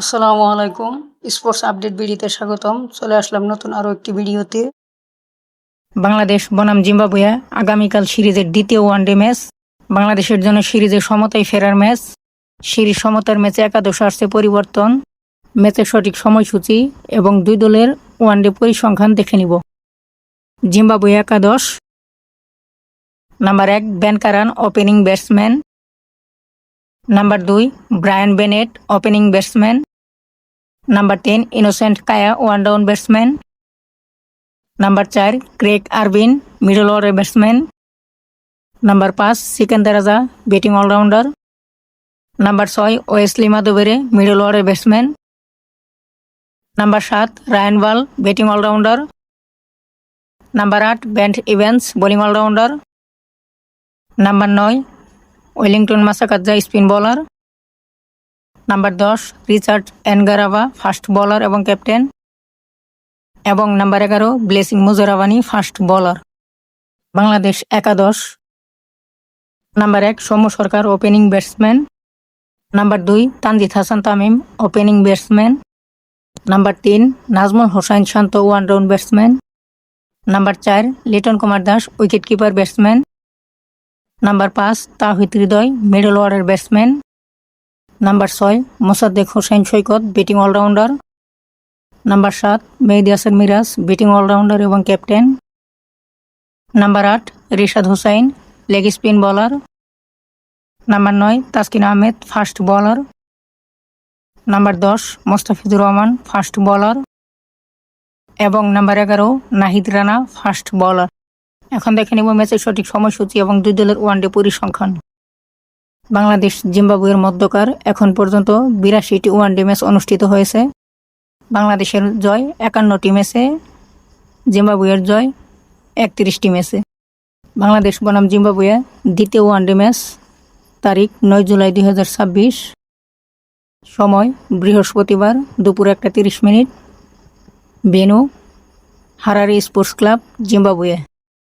আসসালামু আলাইকুম। Sports update ভিডিওতে স্বাগতম। চলে আসলাম নতুন আরও একটি ভিডিওতে। বাংলাদেশ বনাম জিম্বাবুয়ে আগামীকাল সিরিজের দ্বিতীয় ওয়ানডে ম্যাচ। বাংলাদেশের জন্য সিরিজের সমতায় ফেরার ম্যাচ। সিরিজ সমতার ম্যাচে একাদশ আসছে পরিবর্তন, ম্যাচের সঠিক সময়সূচি এবং দুই দলের ওয়ানডে পরিসংখ্যান দেখে নিব। জিম্বাবুয়ে একাদশ: number 1 Ben Curran, opening batsman. Number 2 Brian Bennett, opening batsman. Number 10 Innocent Kaia, one down batsman. Number 4 Craig Ervine, middle order batsman. Number 5 Sikandar Raza, batting allrounder. Number 6 Wessly Madhevere, middle order batsman. Number 7 Ryan Burl, batting allrounder. Number 8 বেন্ট Evans, bowling allrounder. Number 9 Wellington Masakadza, spin bowler. Number 10 Richard Ngarava, fast bowler এবং captain. এবং number 11 Blessing Muzarabani, fast bowler. Bangladesh একাদশ: number 1 Soumya Sarkar, opening batsman. Number 2 Tanzid Hasan Tamim, opening batsman. Number 3 Najmul Hossain Shanto, one down batsman. Number 4 Liton Kumar Das, wicket keeper batsman. Number 5 Towhid Hridoy, middle order batsman. Number 6 Mosaddek Hossain Saikat, batting allrounder. Number 7 Mehidy Hasan Miraz, batting allrounder এবং captain. Number 8 Rishad Hossain, leg spin bowler. Number 9 Taskin Ahmed, fast bowler. Number 10 Mustafizur Rahman, fast bowler. এবং number 11 Nahid Rana, fast bowler. এখন দেখে নিব ম্যাচের সঠিক সময়সূচি এবং দুই দলের ওয়ানডে পরিসংখ্যান। বাংলাদেশ জিম্বাবুয়ের মধ্যকার এখন পর্যন্ত 82টি ওয়ানডে ম্যাচ অনুষ্ঠিত হয়েছে। বাংলাদেশের জয় 51টি ম্যাচে, জিম্বাবুয়ের জয় 31টি ম্যাচে। বাংলাদেশ বনাম জিম্বাবুয়ে দ্বিতীয় ওয়ানডে ম্যাচ, তারিখ 9 জুলাই 2026, সময় বৃহস্পতিবার দুপুর 1:30। Venue Harare sports club, Zimbabwe.